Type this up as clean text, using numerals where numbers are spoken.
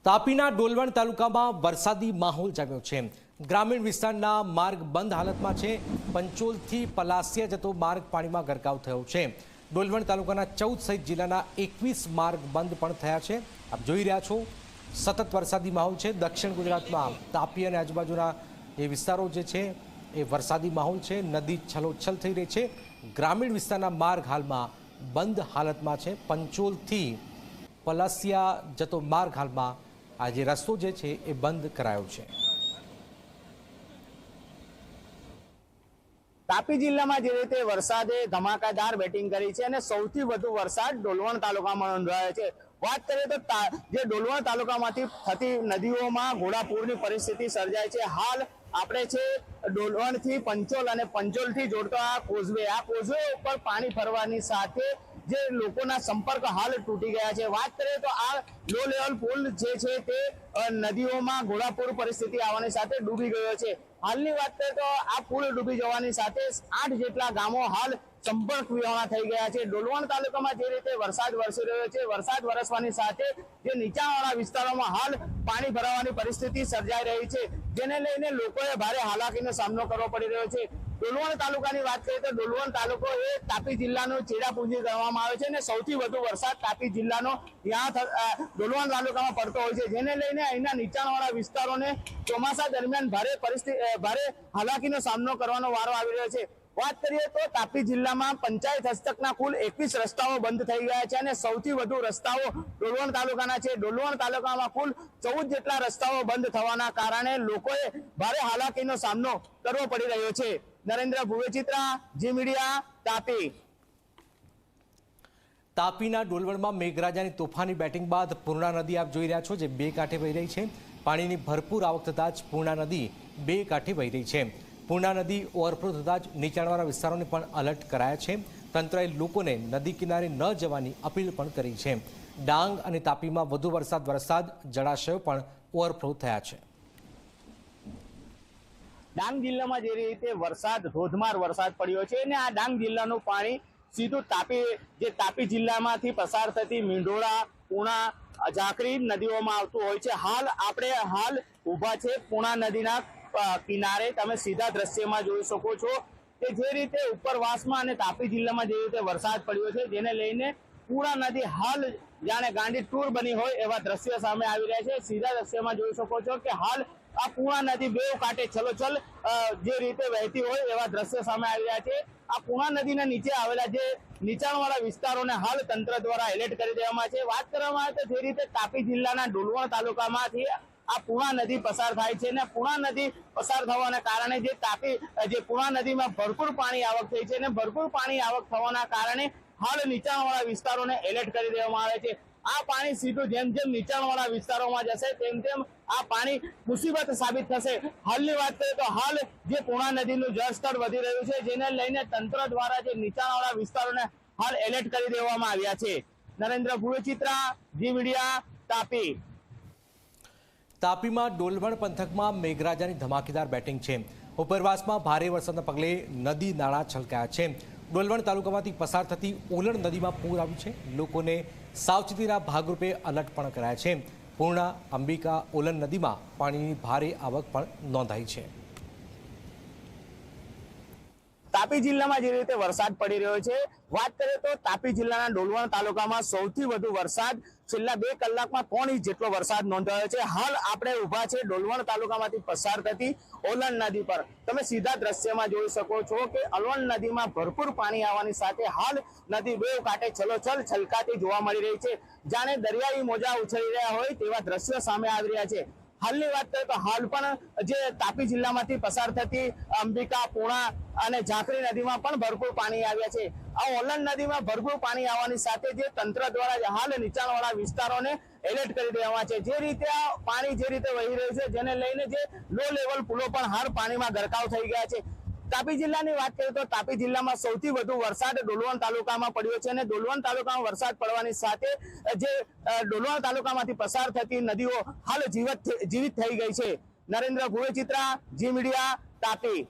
તાપીના ડોલવણ તાલુકામાં વરસાદી માહોલ જામ્યો છે। ગ્રામીણ વિસ્તારના માર્ગ બંધ હાલતમાં છે। પંચોલથી પલાસિયા જતો માર્ગ પાણીમાં ગરકાવ થયો છે। ડોલવણ તાલુકાના 14 સહિત જિલ્લાના 21 માર્ગ બંધ પણ થયા છે। આપ જોઈ રહ્યા છો સતત વરસાદી માહોલ છે। દક્ષિણ ગુજરાતમાં તાપી અને આજુબાજુના એ વિસ્તારો જે છે એ વરસાદી માહોલ છે। નદી છલોછલ થઈ રહી છે। ગ્રામીણ વિસ્તારના માર્ગ હાલમાં બંધ હાલતમાં છે। પંચોલથી પલાસિયા જતો માર્ગ હાલમાં આજે રસ્તો જે છે એ બંધ કરાયો છે। તાપી જિલ્લામાં જે રીતે વરસાદે ધમાકાદાર બેટિંગ કરી છે અને સૌથી વધુ વરસાદ ડોલવણ તાલુકામાં નોંધાયો છે। વાત કરીએ તો જે ડોલવણ તાલુકામાંથી થતી નદીઓમાં ઘોડાપૂરની પરિસ્થિતિ સર્જાય છે। હાલ આપણે છે ડોલવણથી પંચોલ અને પંચોલથી જોડતો આ કોઝવે ઉપર પાણી ફરવાની સાથે જે લોકોના સંપર્ક હાલ તૂટી ગયા છે। વાત કરીએ તો આ લો લેવલ પુલ જે છે તે નદીઓમાં ઘોડાપૂર પરિસ્થિતિ આવવાની સાથે ડૂબી ગયો છે। હાલની વાત કરીએ તો આ પુલ ડૂબી જવાની સાથે 8 જેટલા ગામો હાલ સંપર્ક વિહોણા થઈ ગયા છે। ડોલવણ તાલુકામાં જે રીતે વરસાદ વરસી રહ્યો છે, વરસાદ વરસવાની સાથે જે નીચાણવાળા વિસ્તારોમાં હાલ પાણી ભરાવાની પરિસ્થિતિ સર્જાઈ રહી છે, જેને લઈને લોકોએ ભારે હાલાકીનો સામનો કરવો પડી રહ્યો છે। ડોલવણ તાલુકાની વાત કરીએ તો ડોલવણ તાલુકો એ તાપી જિલ્લાનો ચેડાપુંજી ગણવામાં આવે છે અને સૌથી વધુ વરસાદ તાપી જિલ્લાનો ડોલવણ તાલુકામાં પડતો હોય છે, જેને લઈને અહીંના નીચાણવાળા વિસ્તારોને ચોમાસા દરમિયાન ભારે હાલાકીનો સામનો કરવાનો વારો આવી રહ્યો છે। વાત કરીએ તો તાપી જિલ્લામાં પંચાયત હસ્તકના કુલ 21 રસ્તાઓ બંધ થઈ ગયા છે અને સૌથી વધુ રસ્તાઓ ડોલવણ તાલુકાના છે। ડોલવણ તાલુકામાં કુલ 14 જેટલા રસ્તાઓ બંધ થવાના કારણે લોકોએ ભારે હાલાકીનો સામનો કરવો પડી રહ્યો છે। નરેન્દ્ર ભુવેચિત્રા, જી મીડિયા, તાપી। તાપીના ડોલવણમાં મેઘરાજાની તોફાની બેટિંગ બાદ પૂર્ણા નદી આપ જોઈ રહ્યા છો જે બે કાંઠે વહી રહી છે। પાણીની ભરપૂર આવક થતાં જ પૂર્ણા નદી બે કાંઠે વહી રહી છે। પૂર્ણા નદી ઓવરફ્લો થતાં જ નીચાણવાળા વિસ્તારોને પણ એલર્ટ કરાયા છે। તંત્રએ લોકોને નદી કિનારે ન જવાની અપીલ પણ કરી છે। ડાંગ અને તાપીમાં વધુ વરસાદ જળાશયો પણ ઓવરફ્લો થયા છે। ડાંગ જિલ્લામાં જે રીતે ધોધમાર વરસાદ પડ્યો છે અને આ ડાંગ જિલ્લાનું પાણી સીધું તાપી જિલ્લામાંથી પસાર થતી મીંઢોળા, પૂણા, ઝાંખરી નદીઓમાં આવતું હોય છે। હાલ ઊભા છે પૂણા નદીના કિનારે। તમે સીધા દ્રશ્યમાં જોઈ શકો છો કે જે રીતે ઉપરવાસમાં અને તાપી જિલ્લામાં જે રીતે વરસાદ પડ્યો છે, જેને લઈને પૂર્ણા નદી હાલ જાણે ગાંડી ટૂર બની હોય એવા દ્રશ્યો સામે આવી રહ્યા છે। સીધા દ્રશ્યમાં જોઈ શકો છો કે હાલ આ પૂર્ણા નદી બે કાંઠે છલોછલ જે રીતે વહેતી હોય એવા દ્રશ્યો સામે આવી રહ્યા છે। આ પૂર્ણા નદીના નીચે આવેલા જે નીચાણવાળા વિસ્તારોને હાલ તંત્ર દ્વારા એલર્ટ કરી દેવામાં છે। વાત કરવામાં આવે તો જે રીતે તાપી જિલ્લાના ડોલવણ તાલુકામાંથી આ પૂર્ણા નદી પસાર થાય છે અને પૂર્ણા નદી પસાર થવાના કારણે જે પૂર્ણા નદીમાં ભરપૂર પાણી આવક થઈ છે અને ભરપૂર પાણી આવક થવાના કારણે હાલ નીચાણવાળા વિસ્તારોને એલર્ટ કરી દેવામાં આવે છે। આ પાણી સીધું જેમ જેમ નીચાણવાળા વિસ્તારોમાં જશે તેમ તેમ આ પાણી મુસીબત સાબિત થશે। હાલની વાત કરીએ તો હાલ જે પૂર્ણા નદીનું જળસ્તર વધી રહ્યું છે, જેને લઈને તંત્ર દ્વારા જે નીચાણવાળા વિસ્તારોને હાલ એલર્ટ કરી દેવામાં આવ્યા છે। નરેન્દ્ર ભુવેચિત્રા, જી મીડિયા, તાપી। તાપીમાં ડોલવણ પંથકમાં મેઘરાજાની ધમાકેદાર બેટિંગ છે। ઉપરવાસમાં ભારે વરસાદના પગલે નદી નાળા છલકાયા છે। ડોલવણ તાલુકામાંથી પસાર થતી ઓલણ નદીમાં પૂર આવ્યું છે। લોકોને સાવચેતીના ભાગરૂપે એલર્ટ પણ કરાયા છે। પૂર્ણા, અંબિકા, ઓલણ નદીમાં પાણીની ભારે આવક પણ નોંધાઈ છે। તાપી જિલ્લામાં જે રીતે વરસાદ પડી રહ્યો છે, વાત કરીએ તો તાપી જિલ્લાના ડોલવણ તાલુકામાં સૌથી વધુ વરસાદ છેલ્લા 2 કલાકમાં 3 ઇંચ જેટલો વરસાદ નોંધાયો છે। હાલ આપણે ઊભા છે ડોલવણ તાલુકામાંથી પસાર થતી ઓલણ નદી પર। તમે સીધા દ્રશ્યમાં જોઈ શકો છો કે ઓલણ નદીમાં ભરપૂર પાણી આવવાની સાથે હાલ નદી બે કાંઠે છલોછલ છલકાતી જોવા મળી રહી છે, જાણે દરિયાઈ મોજા ઉછળી રહ્યા હોય તેવા દ્રશ્યો સામે આવી રહ્યા છે। હાલની વાત કરીએ તો હાલ પણ જે તાપી જિલ્લામાંથી પસાર થતી અંબિકા, પૂર્ણા અને ઝાંખરી નદીમાં પણ ભરપૂર પાણી આવ્યા છે। આ ઓલણ નદીમાં ભરપૂર પાણી આવવાની સાથે જે તંત્ર દ્વારા હાલ નીચાણવાળા વિસ્તારોને એલર્ટ કરી દેવામાં છે। જે રીતે આ પાણી જે રીતે વહી રહ્યું છે, જેને લઈને જે લો લેવલ પુલો પણ હાલ પાણીમાં ગરકાવ થઈ ગયા છે। તાપી જિલ્લાની વાત કરીએ તો તાપી જિલ્લામાં સૌથી વધુ વરસાદ ડોલવણ તાલુકામાં પડ્યો છે અને ડોલવણ તાલુકામાં વરસાદ પડવાની સાથે જે ડોલવણ તાલુકામાંથી પસાર થતી નદીઓ હાલ જીવિત થઈ ગઈ છે। નરેન્દ્ર ભુવેચિત્રા, જી મીડિયા, તાપી।